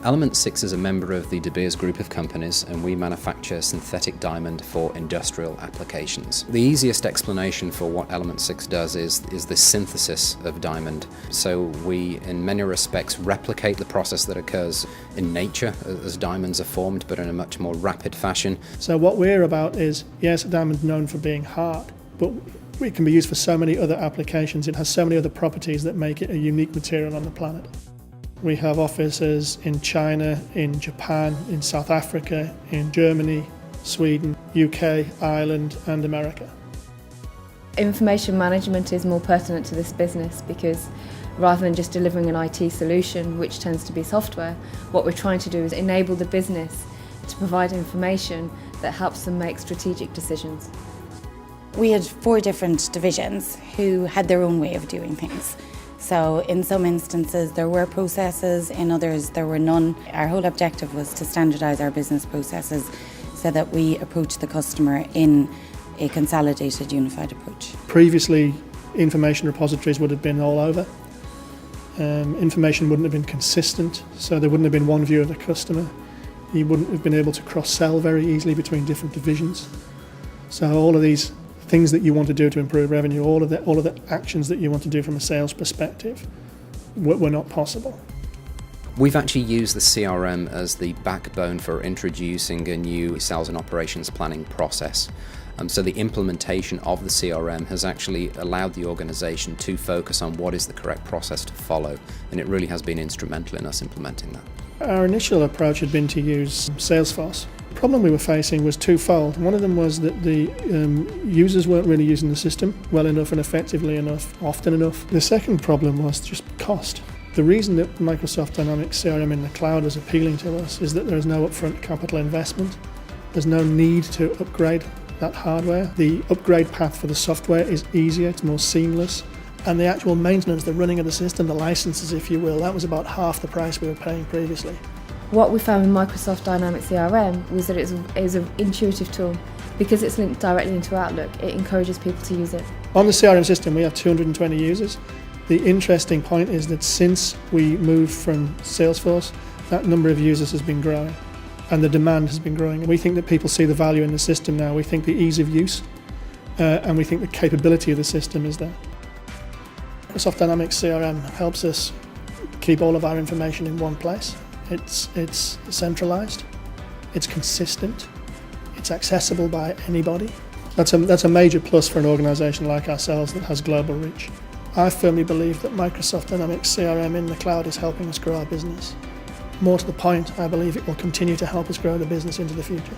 Element 6 is a member of the DeBeers Group of companies, and we manufacture synthetic diamond for industrial applications. The easiest explanation for what Element 6 does is the synthesis of diamond. So we, in many respects, replicate the process that occurs in nature as diamonds are formed, but in a much more rapid fashion. So what we're about is, yes, a diamond's known for being hard, but it can be used for so many other applications. It has so many other properties that make it a unique material on the planet. We have offices in China, in Japan, in South Africa, in Germany, Sweden, UK, Ireland and America. Information management is more pertinent to this business because rather than just delivering an IT solution, which tends to be software, what we're trying to do is enable the business to provide information that helps them make strategic decisions. We had 4 different divisions who had their own way of doing things. So in some instances there were processes, in others there were none. Our whole objective was to standardise our business processes so that we approach the customer in a consolidated, unified approach. Previously, information repositories would have been all over. Information wouldn't have been consistent, so there wouldn't have been one view of the customer. You wouldn't have been able to cross-sell very easily between different divisions. So all of these things that you want to do to improve revenue, all of the actions that you want to do from a sales perspective were not possible. We've actually used the CRM as the backbone for introducing a new sales and operations planning process. So the implementation of the CRM has actually allowed the organisation to focus on what is the correct process to follow, and it really has been instrumental in us implementing that. Our initial approach had been to use Salesforce. The problem we were facing was twofold. One of them was that the users weren't really using the system well enough and effectively enough, often enough. The second problem was just cost. The reason that Microsoft Dynamics CRM in the cloud was appealing to us is that there is no upfront capital investment. There's no need to upgrade that hardware. The upgrade path for the software is easier, it's more seamless. And the actual maintenance, the running of the system, the licenses if you will, that was about half the price we were paying previously. What we found with Microsoft Dynamics CRM was that it is an intuitive tool. Because it's linked directly into Outlook, it encourages people to use it. On the CRM system we have 220 users. The interesting point is that since we moved from Salesforce, that number of users has been growing and the demand has been growing. We think that people see the value in the system now. We think the ease of use and we think the capability of the system is there. Microsoft Dynamics CRM helps us keep all of our information in one place. It's centralised, it's consistent, it's accessible by anybody. That's a major plus for an organisation like ourselves that has global reach. I firmly believe that Microsoft Dynamics CRM in the cloud is helping us grow our business. More to the point, I believe it will continue to help us grow the business into the future.